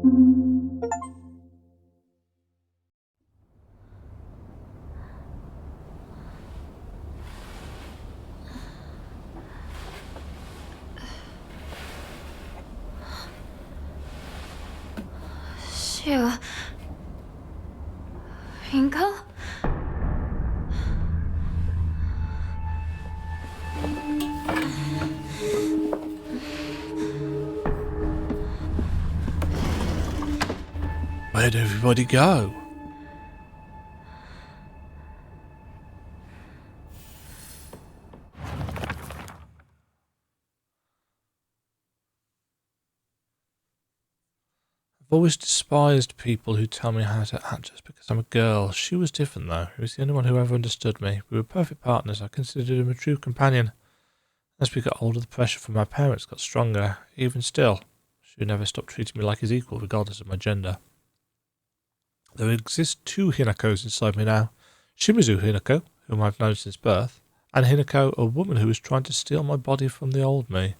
Shoo. Hinako? Where'd everybody go? I've always despised people who tell me how to act just because I'm a girl. She was different though. He was the only one who ever understood me. We were perfect partners. I considered him a true companion. As we got older, the pressure from my parents got stronger. Even still, she never stopped treating me like his equal, regardless of my gender. There exist two Hinakos inside me now. Shimizu Hinako, whom I've known since birth, and Hinako, a woman who is trying to steal my body from the old me.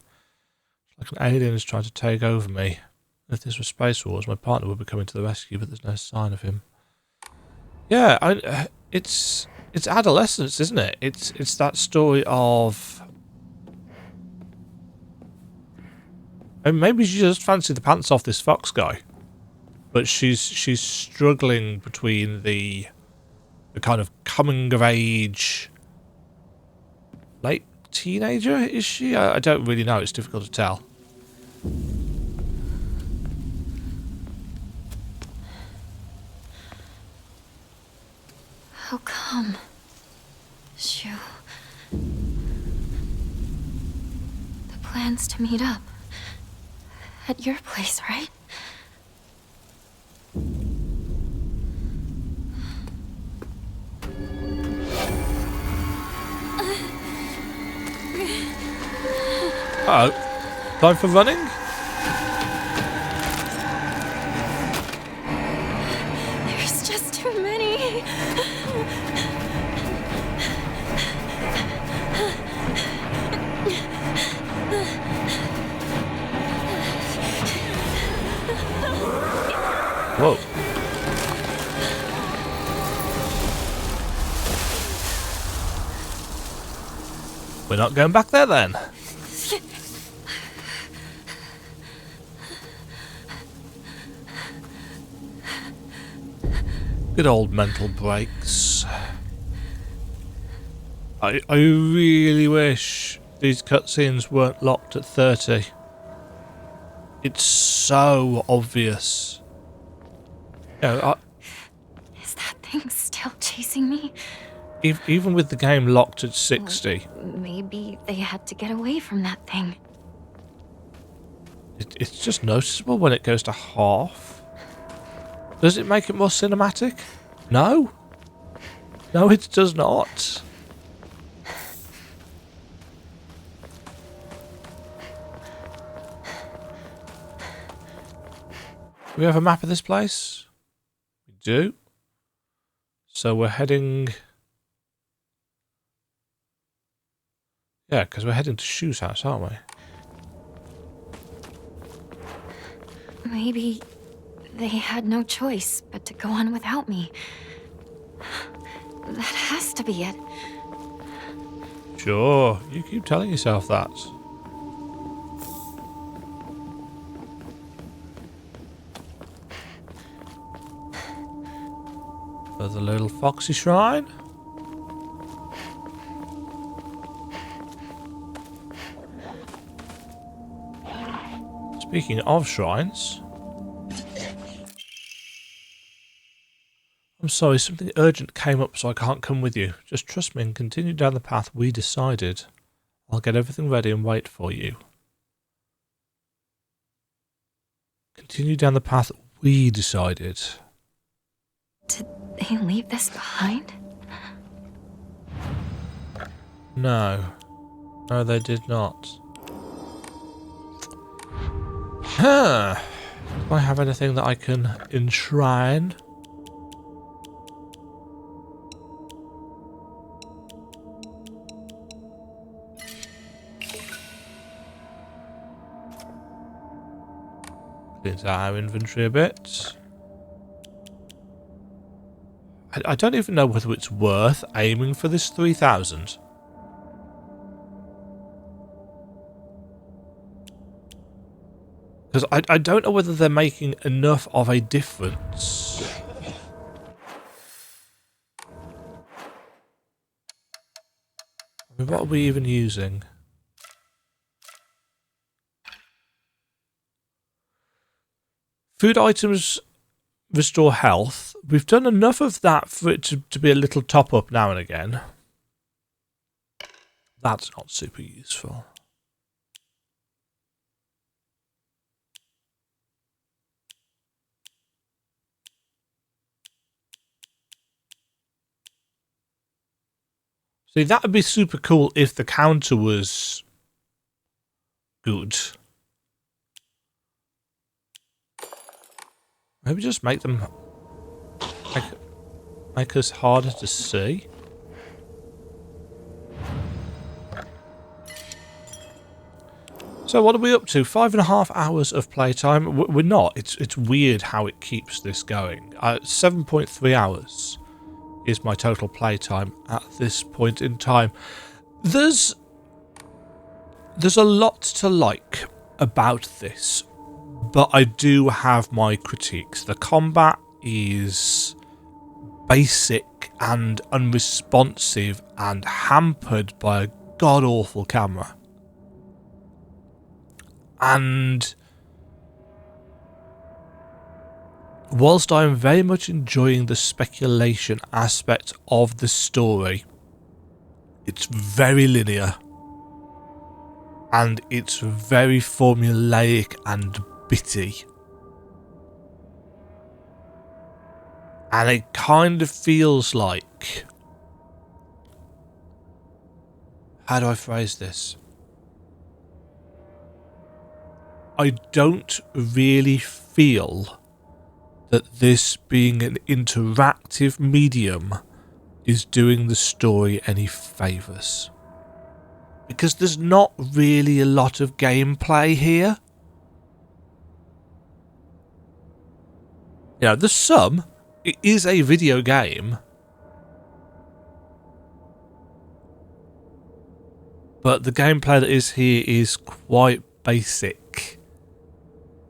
It's like an alien is trying to take over me. If this were Space Wars, my partner would be coming to the rescue, but there's no sign of him. Yeah, it's adolescence, isn't it? It's that story of... And maybe she just fancied the pants off this Fox guy, but she's struggling between the kind of coming of age, late teenager, is she? I don't really know. It's difficult to tell. How come? Shoo. The plan's to meet up. At your place, right? Uh-oh. Time for running? There's just too many. Whoa. We're not going back there then. Good old mental breaks. I really wish these cutscenes weren't locked at 30. It's so obvious. Yeah, Is that thing still chasing me? even with the game locked at 60. Maybe they had to get away from that thing. It's just noticeable when it goes to half. Does it make it more cinematic? No. No, it does not. Do we have a map of this place? We do. So we're heading... Yeah, because we're heading to Shu's house, aren't we? Maybe they had no choice but to go on without me. That has to be it. Sure, you keep telling yourself that. For the little foxy shrine. Speaking of shrines... I'm sorry, something urgent came up so I can't come with you. Just trust me and continue down the path we decided. I'll get everything ready and wait for you. Continue down the path we decided. Did they leave this behind? No. No, they did not. Huh. Do I have anything that I can enshrine? Cleans out our inventory a bit. I don't even know whether it's worth aiming for this 3,000. Because I don't know whether they're making enough of a difference. I mean, what are we even using? Food items restore health. We've done enough of that for it to be a little top up now and again. That's not super useful. See, that would be super cool if the counter was good. Maybe just make them make us harder to see. So what are we up to? 5.5 hours of playtime. We're not. It's weird how it keeps this going. 7.3 hours is my total playtime at this point in time. There's a lot to like about this, but I do have my critiques. The combat is basic and unresponsive and hampered by a god-awful camera. And whilst I am very much enjoying the speculation aspect of the story, it's very linear. And it's very formulaic and bitty. And it kind of feels like... How do I phrase this? I don't really feel that this being an interactive medium is doing the story any favours. Because there's not really a lot of gameplay here. You know, there's some. It is a video game. But the gameplay that is here is quite basic.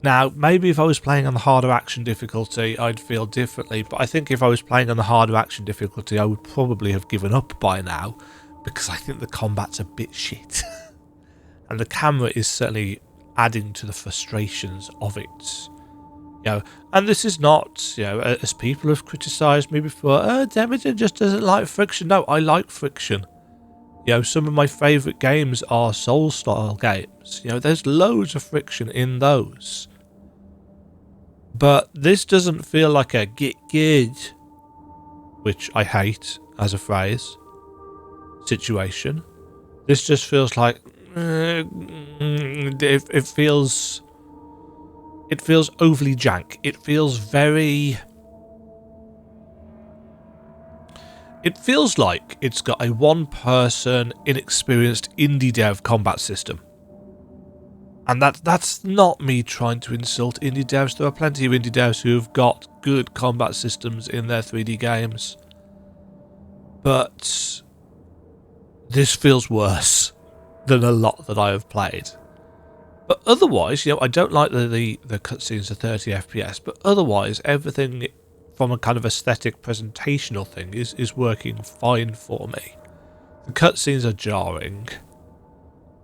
Now, maybe if I was playing on the harder action difficulty, I'd feel differently. But I think if I was playing on the harder action difficulty, I would probably have given up by now. Because I think the combat's a bit shit. And the camera is certainly adding to the frustrations of it. You know, and this is not, you know, as people have criticised me before, Demajen just doesn't like friction. No, I like friction. You know, some of my favourite games are Souls-style games. You know, there's loads of friction in those. But this doesn't feel like a get good, which I hate as a phrase, situation. This just feels like it feels overly jank. It feels very... It feels like it's got a one-person, inexperienced indie dev combat system. And that's not me trying to insult indie devs. There are plenty of indie devs who have got good combat systems in their 3D games. But this feels worse than a lot that I have played. But otherwise, you know, I don't like the cutscenes at 30 FPS, but otherwise everything from a kind of aesthetic presentational thing is working fine for me. The cutscenes are jarring.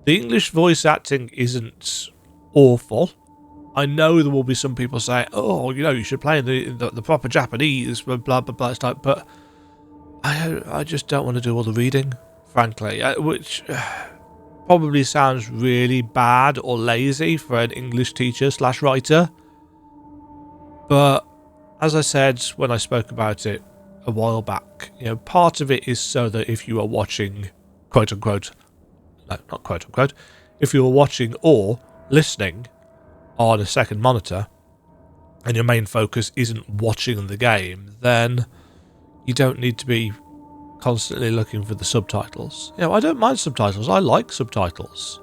The English voice acting isn't awful. I know there will be some people saying, oh, you know, you should play in the proper Japanese, blah, blah, blah, stuff, but I just don't want to do all the reading, frankly, which probably sounds really bad or lazy for an English teacher / writer. But as I said when I spoke about it a while back, you know, part of it is so that if you are watching, quote unquote, no, not quote unquote, if you are watching or listening on a second monitor and your main focus isn't watching the game, then you don't need to be constantly looking for the subtitles. You know, I don't mind subtitles. I like subtitles.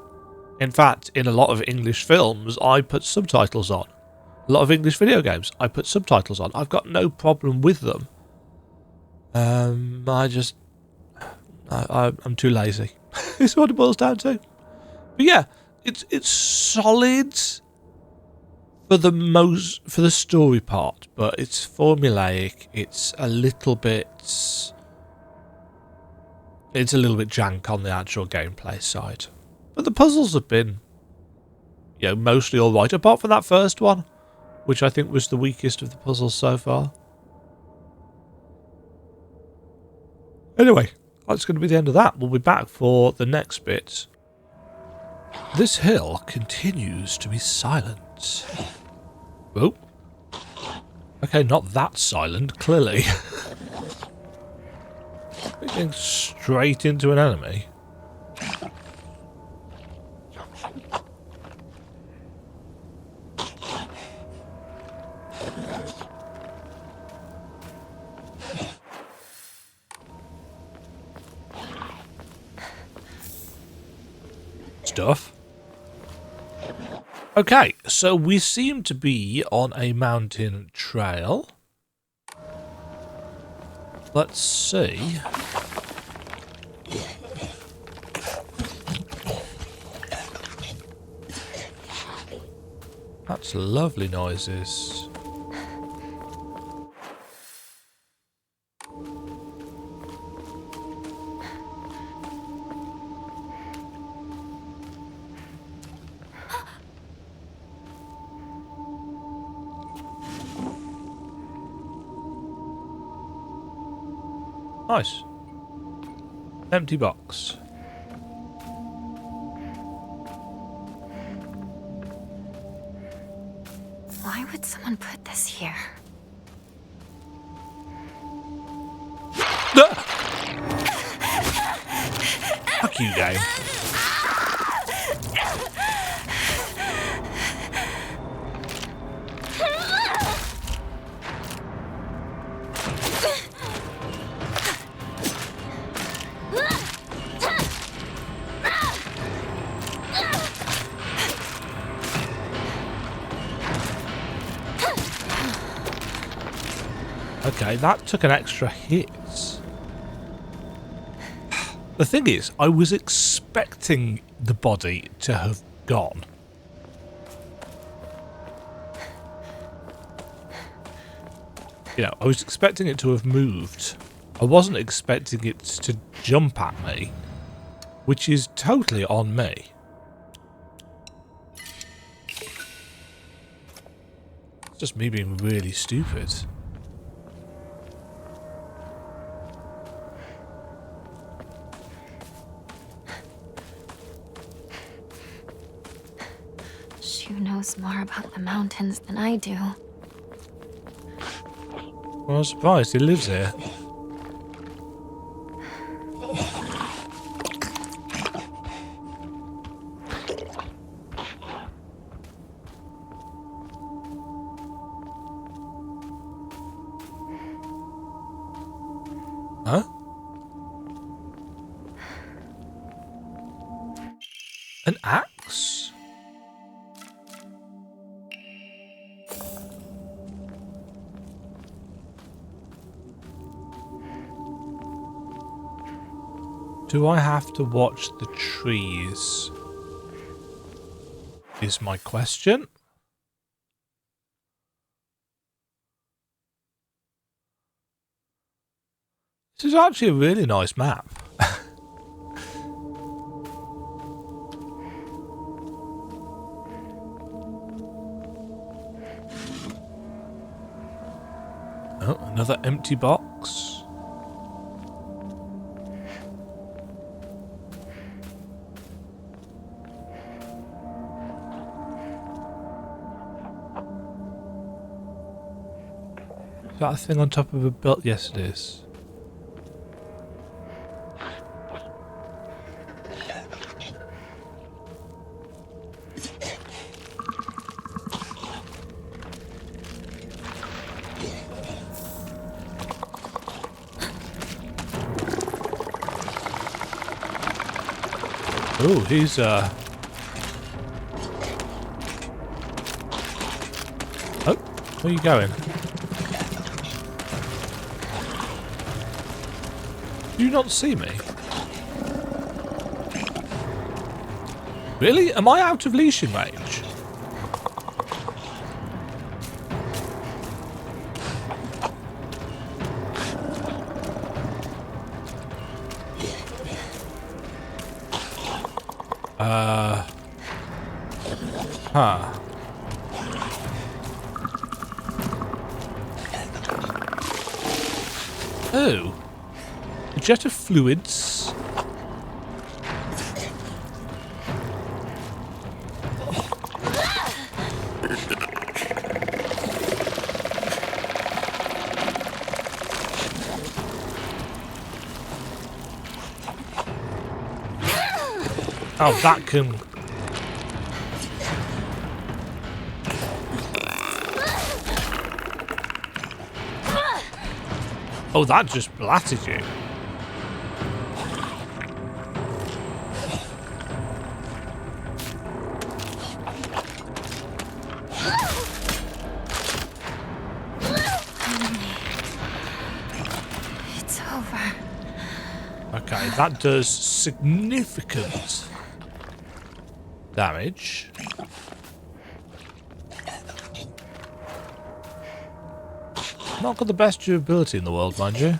In fact, in a lot of English films, I put subtitles on. A lot of English video games, I put subtitles on. I've got no problem with them. I'm too lazy. It's what it boils down to. But yeah, it's solid for the story part, but it's formulaic. It's a little bit jank on the actual gameplay side. But the puzzles have been, you know, mostly all right, apart from that first one, which I think was the weakest of the puzzles so far. Anyway, that's going to be the end of that. We'll be back for the next bit. This hill continues to be silent. Oh. Okay, not that silent, clearly. Getting straight into an enemy. Stuff. Okay, so we seem to be on a mountain trail. Let's see. That's lovely noises. Nice. Empty box. Why would someone put this here? Fuck you, game. Okay, that took an extra hit. The thing is, I was expecting the body to have gone. You know, I was expecting it to have moved. I wasn't expecting it to jump at me, which is totally on me. It's just me being really stupid. Who knows more about the mountains than I do? Well, I'm surprised he lives here. Huh? An axe? Do I have to watch the trees? Is my question. This is actually a really nice map. Oh, another empty box. Is that a thing on top of a belt? Yes, it is. Oh, he's Where are you going? Do you not see me? Really? Am I out of leashing range? Huh. Oh. A jet of fluids. Oh, that can... Oh, that just blatted you. It's over. Okay, that does significant damage. Not got the best durability in the world, mind you.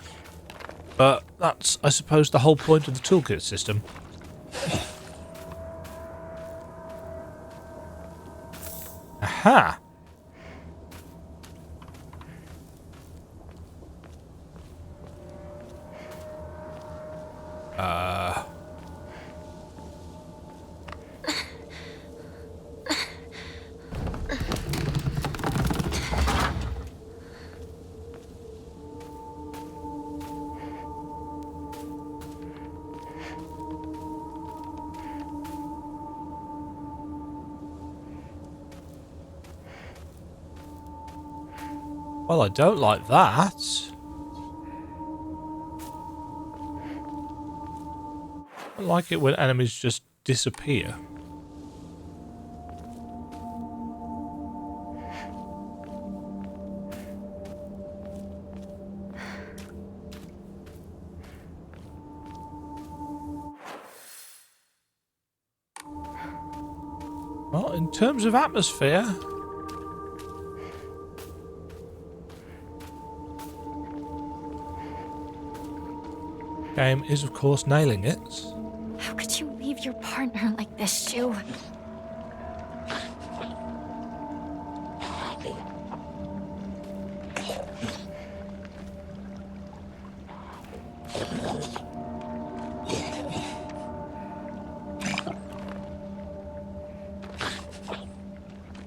But that's, I suppose, the whole point of the toolkit system. Aha! Well, I don't like that. I like it when enemies just disappear. Well, in terms of atmosphere... game is, of course, nailing it. How could you leave your partner like this, Shu?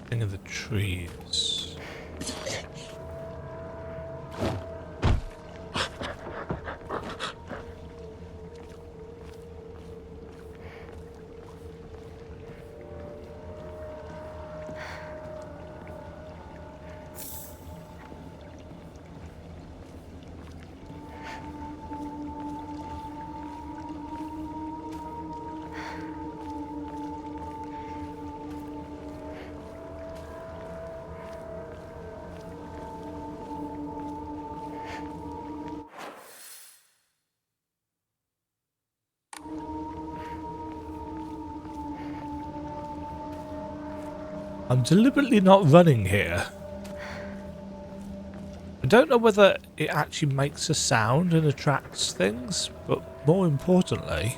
Thing of the trees. I'm deliberately not running here. I don't know whether it actually makes a sound and attracts things, but more importantly...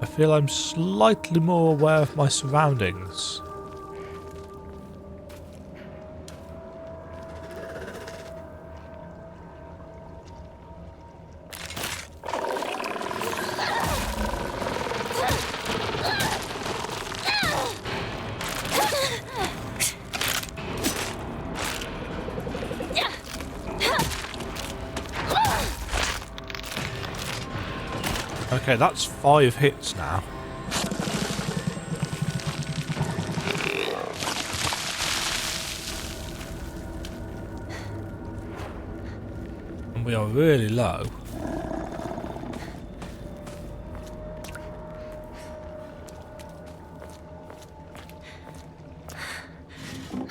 I feel I'm slightly more aware of my surroundings. Okay, that's 5 hits now. And we are really low.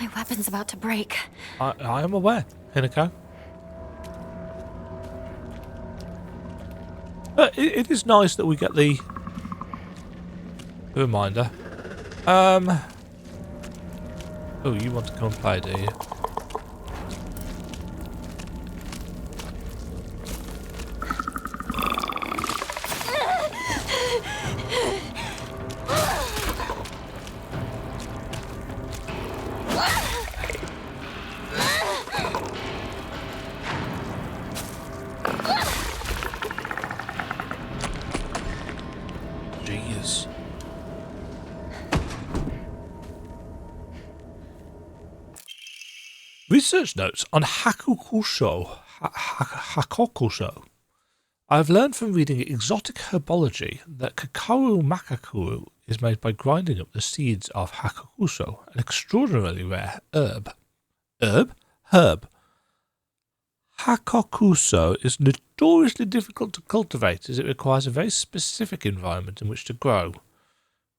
My weapon's about to break. I am aware, Hinako. It is nice that we get the reminder. Oh, you want to come and play, do you? Jeez. Research notes on Hakukusho. Hakokusho. I have learned from reading exotic herbology that Kakaru Makakuru is made by grinding up the seeds of Hakukusho, an extraordinarily rare herb. Herb. Hakokuso is notoriously difficult to cultivate as it requires a very specific environment in which to grow.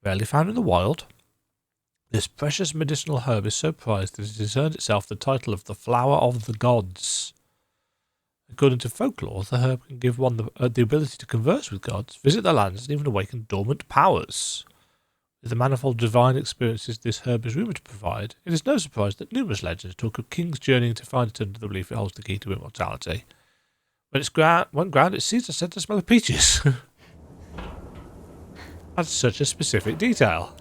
Rarely found in the wild, this precious medicinal herb is so prized that it has earned itself the title of the flower of the gods. According to folklore, the herb can give one the ability to converse with gods, visit their lands, and even awaken dormant powers. With the manifold divine experiences this herb is rumoured to provide, it is no surprise that numerous legends talk of kings journeying to find it under the belief it holds the key to immortality. When ground, its seeds are said to smell of peaches. That's such a specific detail.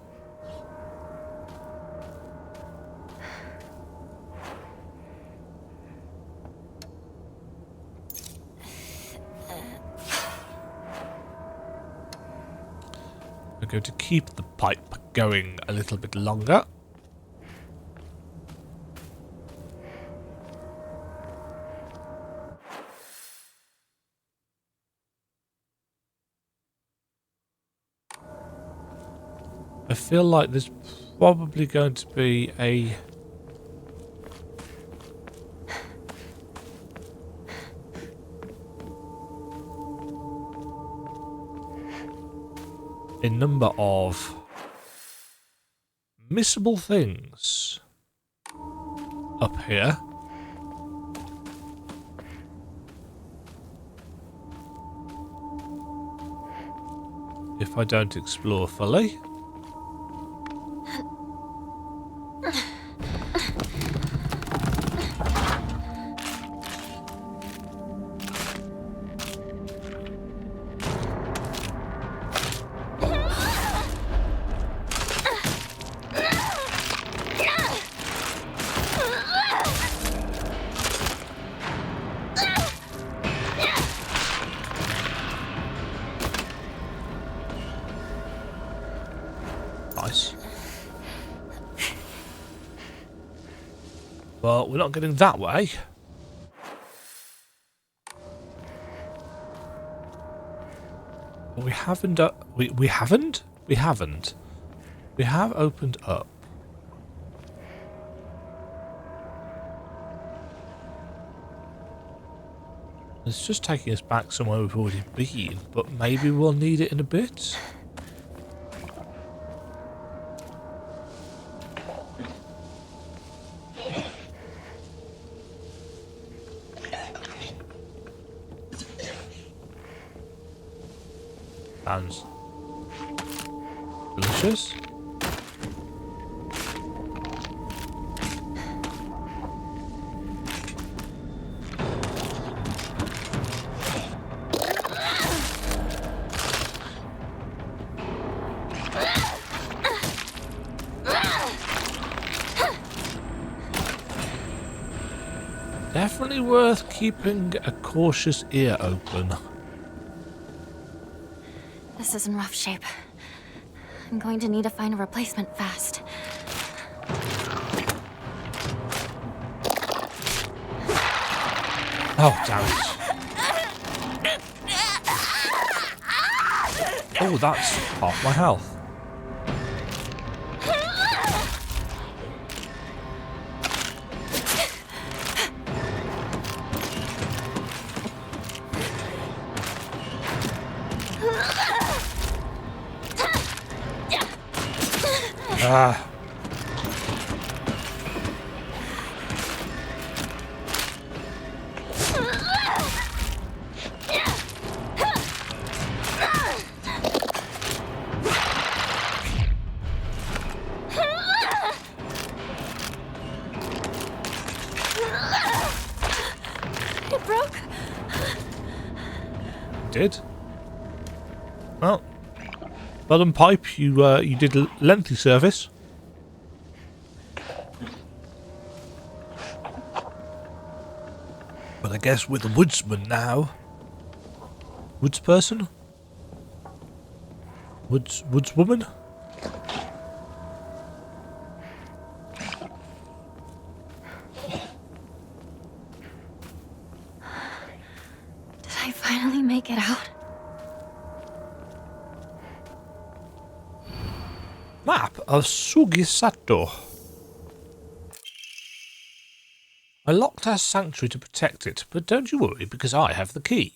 I'm going to keep the pipe going a little bit longer. I feel like there's probably going to be a number of missable things up here. If I don't explore fully. Nice. Well, we're not getting that way. But we haven't. We haven't. We haven't. We have opened up. It's just taking us back somewhere we've already been, but maybe we'll need it in a bit. Sounds delicious. Definitely worth keeping a cautious ear open. This is in rough shape. I'm going to need to find a replacement fast. Oh, damn it. Oh, that's half my health. Ah. did. Well done, Pipe. You did lengthy service. But I guess we're the woodsman now. Woodsperson? Woodswoman? Did I finally make it out? Map of Sugisato. I locked our sanctuary to protect it, but don't you worry because I have the key.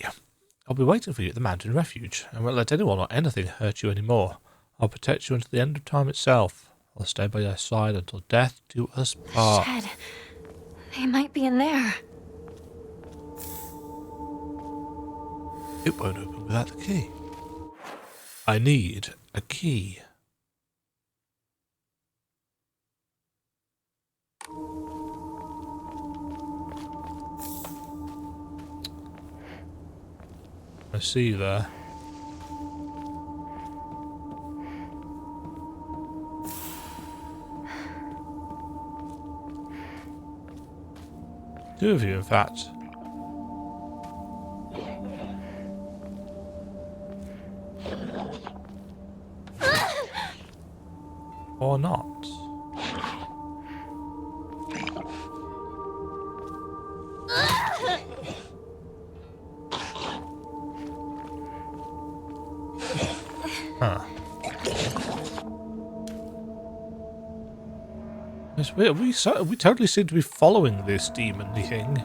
I'll be waiting for you at the mountain refuge, and won't let anyone or anything hurt you anymore. I'll protect you until the end of time itself. I'll stay by your side until death do us part. Shed. They might be in there. It won't open without the key. I need a key. I see you there. Two of you, in fact. Or not. Huh. Yes, we totally seem to be following this demon thing.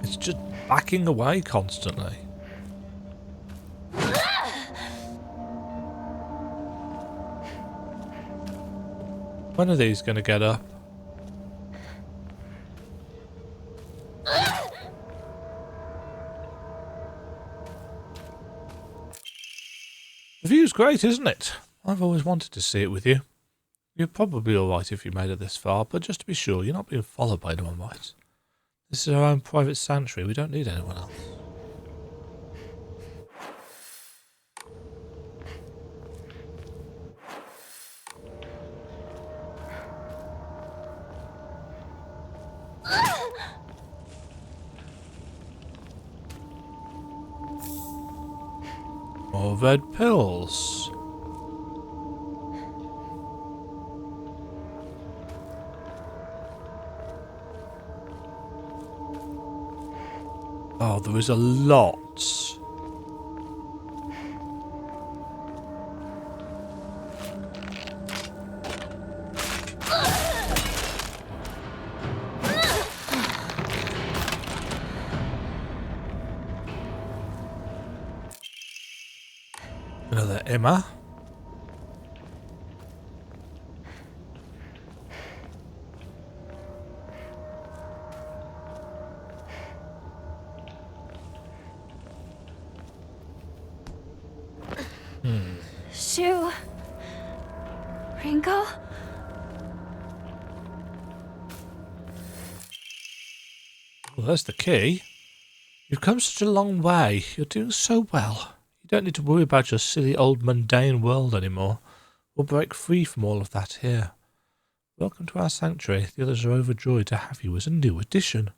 It's just backing away constantly. When are these going to get up? The view's great, isn't it? I've always wanted to see it with you. You're probably alright if you made it this far, but just to be sure, you're not being followed by anyone, right? This is our own private sanctuary, we don't need anyone else. More red pills. Oh, there is a lot. Another Emma. Shoe. Ringo? Well, there's the key. You've come such a long way. You're doing so well. You don't need to worry about your silly old mundane world anymore. We'll break free from all of that here. Welcome to our sanctuary. The others are overjoyed to have you as a new addition.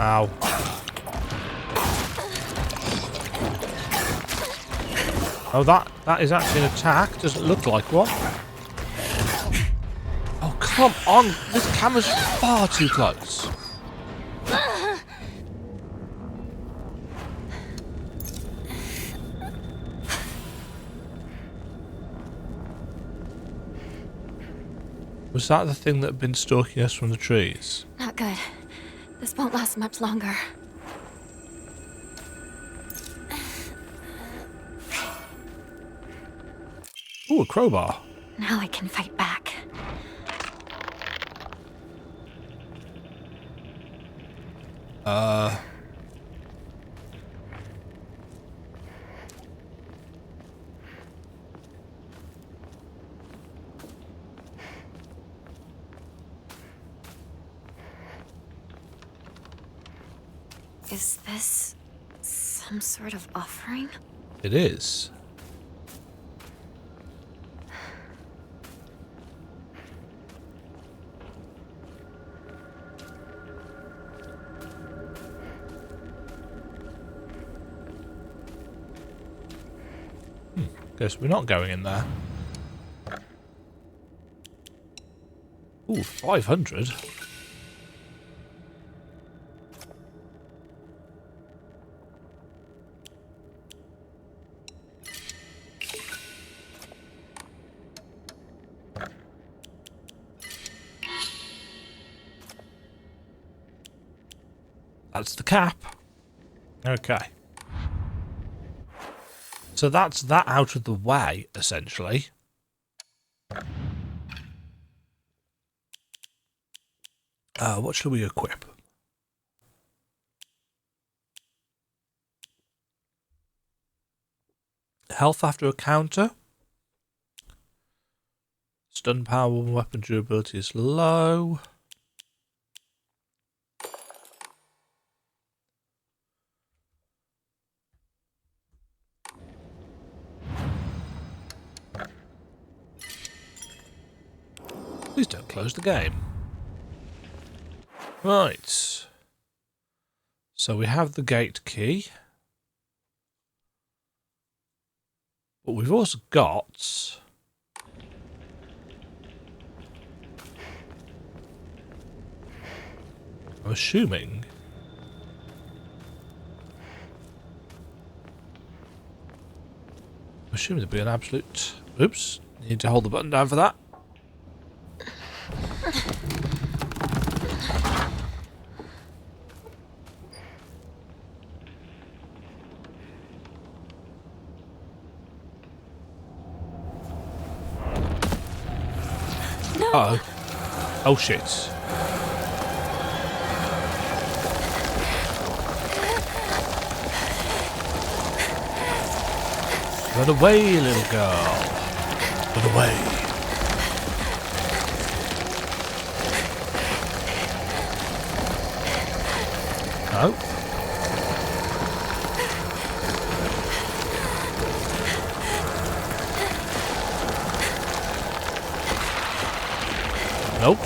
Ow. Oh, that is actually an attack. Doesn't look like one. Oh, come on. This camera's far too close. Was that the thing that had been stalking us from the trees? Not good. This won't last much longer. Ooh, a crowbar. Now I can fight back. Is this some sort of offering? It is. Guess we're not going in there. Ooh, 500. That's the cap. Okay. So that's that out of the way, essentially. What shall we equip? Health after a counter. Stun power and weapon durability is low. Please don't close the game. Right. So we have the gate key. But we've also got... I'm assuming... there'd be an absolute... Oops. Need to hold the button down for that. Uh-oh. Oh shit. Run away, little girl. Run away. No. Nope.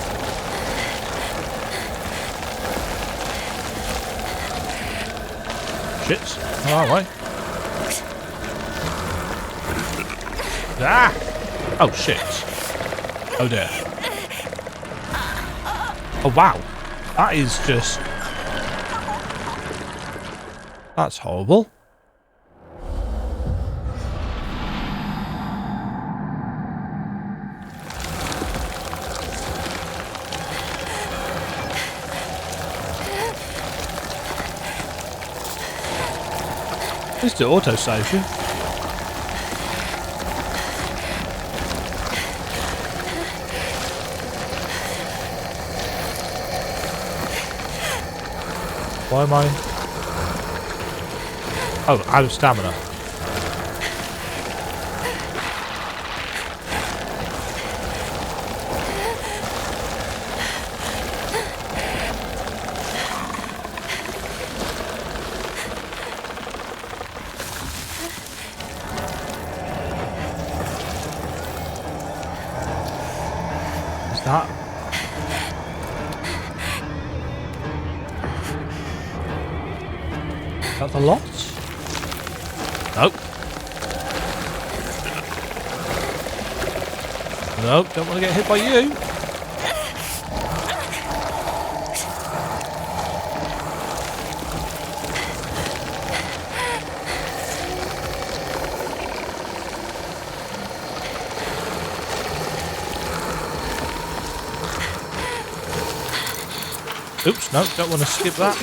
Shit. Oh, right. Ah! Oh, shit. Oh, dear. Oh, wow. That is just... That's horrible. At least it auto-saves you. Why am I... Oh, out of stamina. Is that... Is that the lot? Nope. Nope, don't want to get hit by you. Oops, no, don't want to skip that.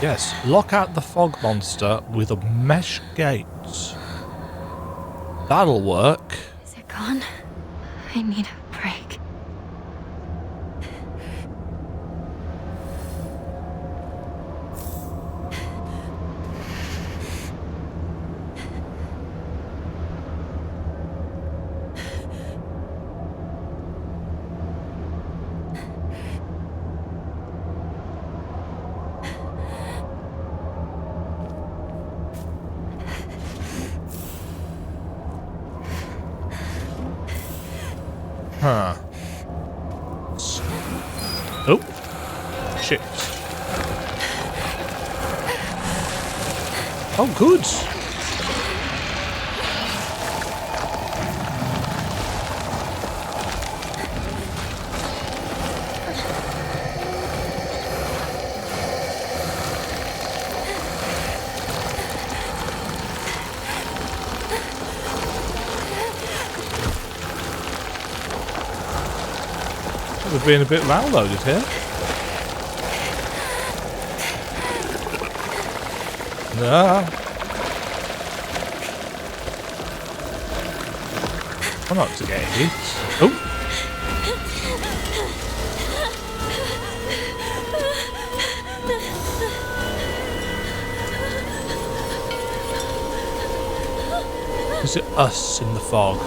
Yes, lock out the fog monster with a mesh gate. That'll work. Is it gone? I need a break. Huh. Oh. Shit. Oh, good. We're being a bit well-loaded here. No. I'm not to get hit. Oh. Is it us in the fog?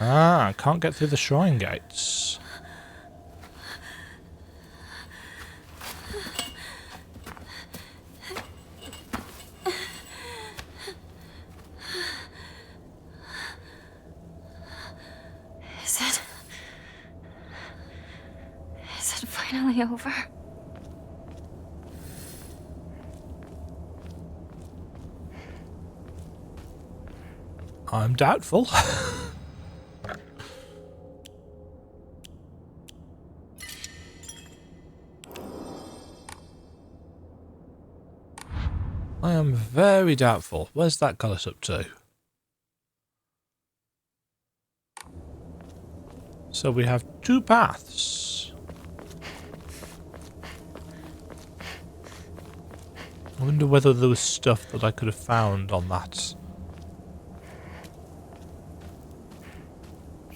Ah, I can't get through the shrine gates. Is it finally over? I'm doubtful. I am very doubtful. Where's that got us up to? So we have two paths. I wonder whether there was stuff that I could have found on that.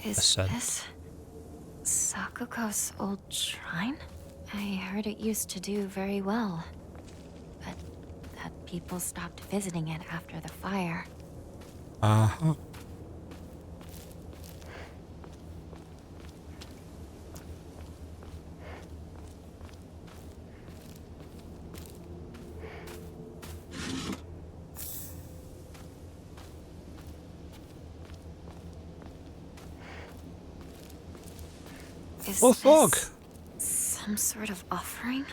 Is ascent. this Sakuko's old shrine? I heard it used to do very well, but that people stopped visiting it after the fire. Uh-huh. Is Oh, fog! this some sort of offering?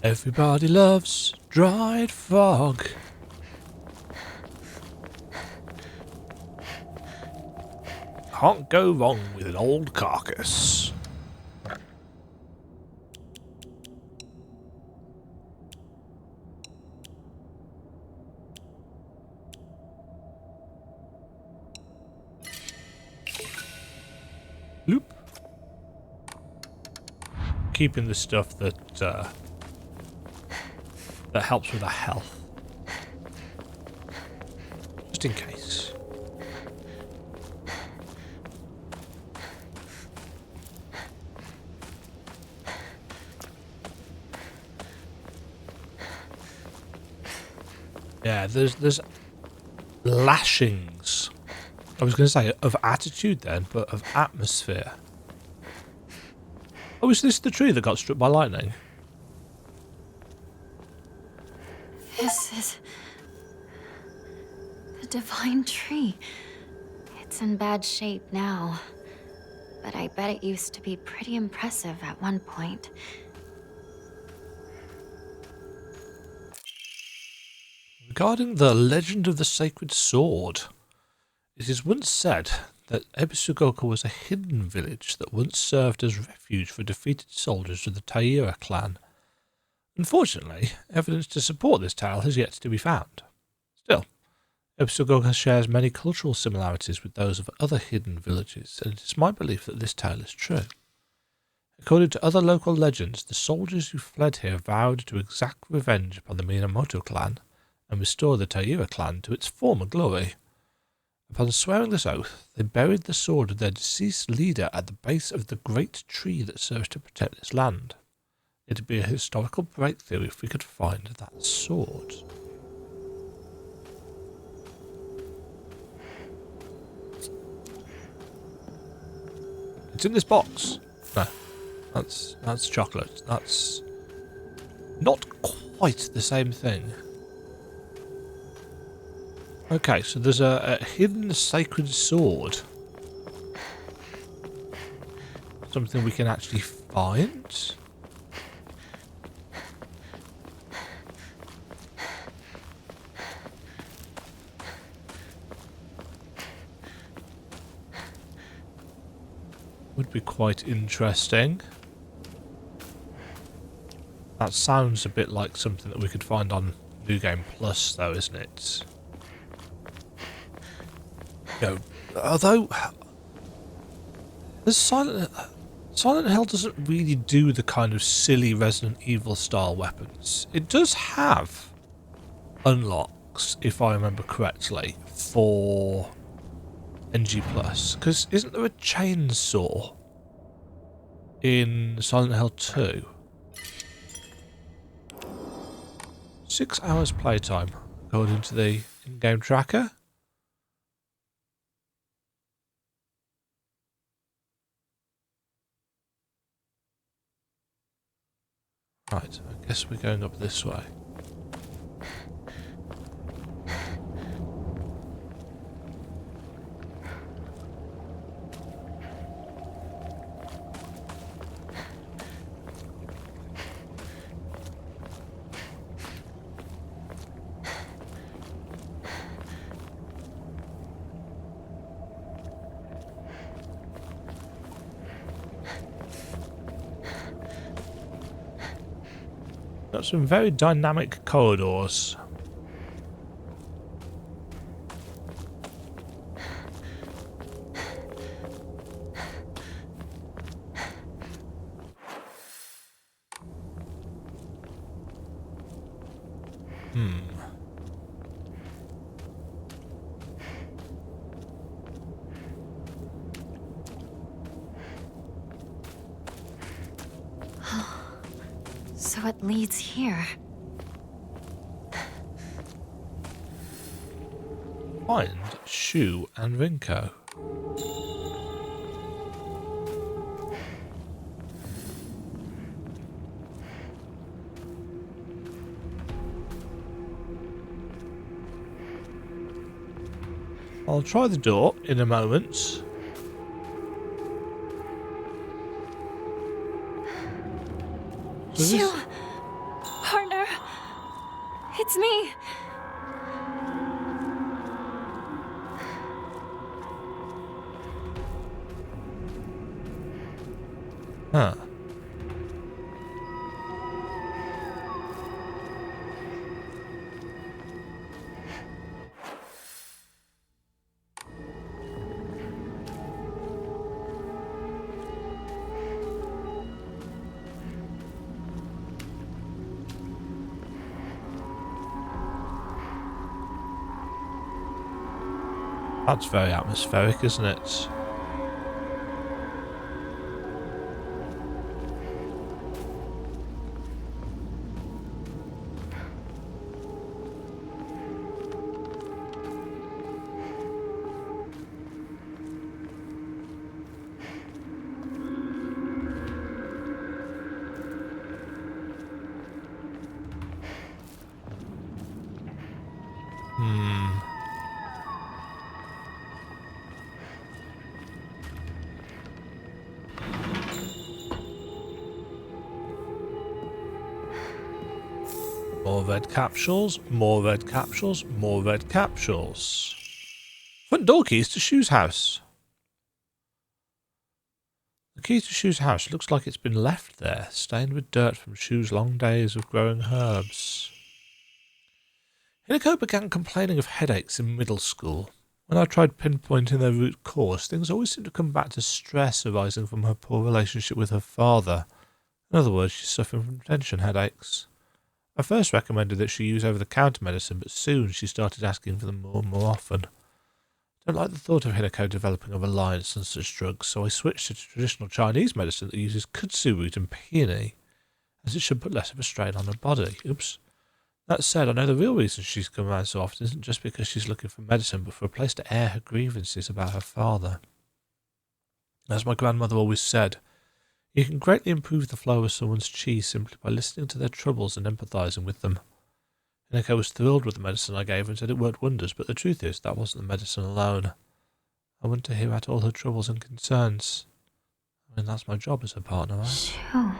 Everybody loves dried fog. Can't go wrong with an old carcass. Loop. Keeping the stuff that that helps with our health, just in case. Yeah, there's lashings. I was going to say of attitude then, but of atmosphere. Oh, is this the tree that got struck by lightning? This is the divine tree. It's in bad shape now, but I bet it used to be pretty impressive at one point. Regarding the legend of the sacred sword, it is once said that Ebisugoka was a hidden village that once served as refuge for defeated soldiers of the Taira clan. Unfortunately, evidence to support this tale has yet to be found. Still, Ebisugoka shares many cultural similarities with those of other hidden villages, and it is my belief that this tale is true. According to other local legends, the soldiers who fled here vowed to exact revenge upon the Minamoto clan and restore the Taira clan to its former glory. Upon swearing this oath, they buried the sword of their deceased leader at the base of the great tree that serves to protect this land. It would be a historical breakthrough if we could find that sword. It's in this box. No, that's chocolate. That's not quite the same thing. Okay, so there's a hidden sacred sword. Something we can actually find. Would be quite interesting. That sounds a bit like something that we could find on New Game Plus, though, isn't it? Although the Silent Hill doesn't really do the kind of silly Resident Evil style weapons. It does have unlocks, if I remember correctly, for NG Plus. Because isn't there a chainsaw in Silent Hill 2? 6 hours playtime, according to the in-game tracker. Right, I guess we're going up this way. Got some very dynamic corridors. So it leads here. Find Shu and Rinko. I'll try the door in a moment. Shu! Partner! It's me! Huh. That's very atmospheric, isn't it? More red capsules, more red capsules, more red capsules. Front door keys to Shu's house. The key to Shu's house looks like it's been left there, stained with dirt from Shu's long days of growing herbs. Hinako began complaining of headaches in middle school. When I tried pinpointing their root cause, things always seemed to come back to stress arising from her poor relationship with her father. In other words, she's suffering from tension headaches. I first recommended that she use over-the-counter medicine, but soon she started asking for them more and more often. I don't like the thought of Hinako developing a reliance on such drugs, so I switched to traditional Chinese medicine that uses kudzu root and peony, as it should put less of a strain on her body. Oops. That said, I know the real reason she's come around so often isn't just because she's looking for medicine, but for a place to air her grievances about her father. As my grandmother always said, you can greatly improve the flow of someone's chi simply by listening to their troubles and empathising with them. Hinako was thrilled with the medicine I gave her and said it worked wonders, but the truth is that wasn't the medicine alone. I wanted to hear out all her troubles and concerns. I mean, that's my job as her partner, right? Sure.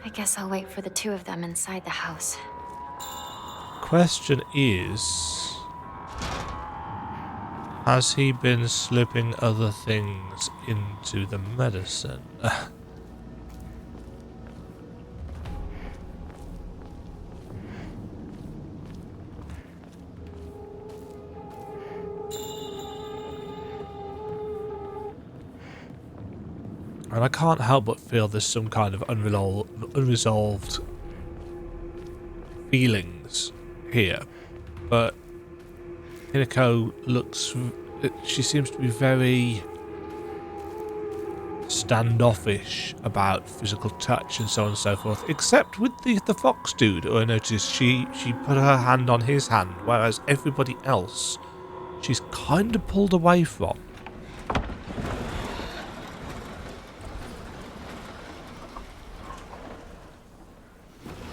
I guess I'll wait for the two of them inside the house. Question is, has he been slipping other things into the medicine? And I can't help but feel there's some kind of unresolved feelings here. But Hinako looks... she seems to be very standoffish about physical touch and so on and so forth. Except with the fox dude, who I noticed she put her hand on his hand, whereas everybody else she's kind of pulled away from.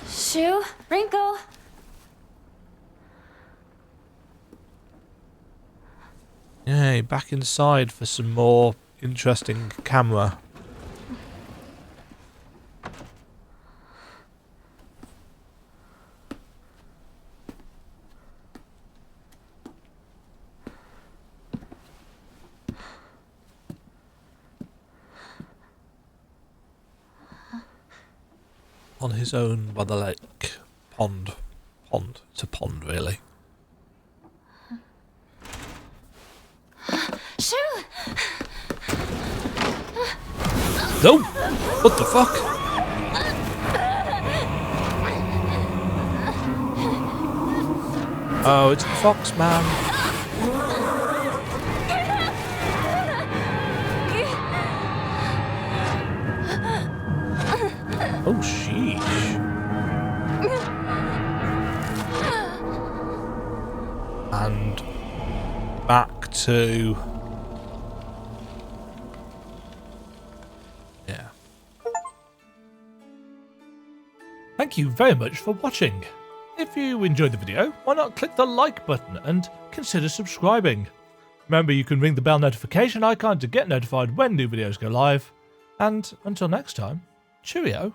Shu, Wrinkle. Yay, back inside for some more interesting camera. On his own by the lake. Pond. It's a pond, really. Shu! No! What the fuck? Oh, it's the fox man. Oh, sheesh. And back to... yeah. Thank you very much for watching. If you enjoyed the video, why not click the like button and consider subscribing. Remember, you can ring the bell notification icon to get notified when new videos go live. And until next time, cheerio.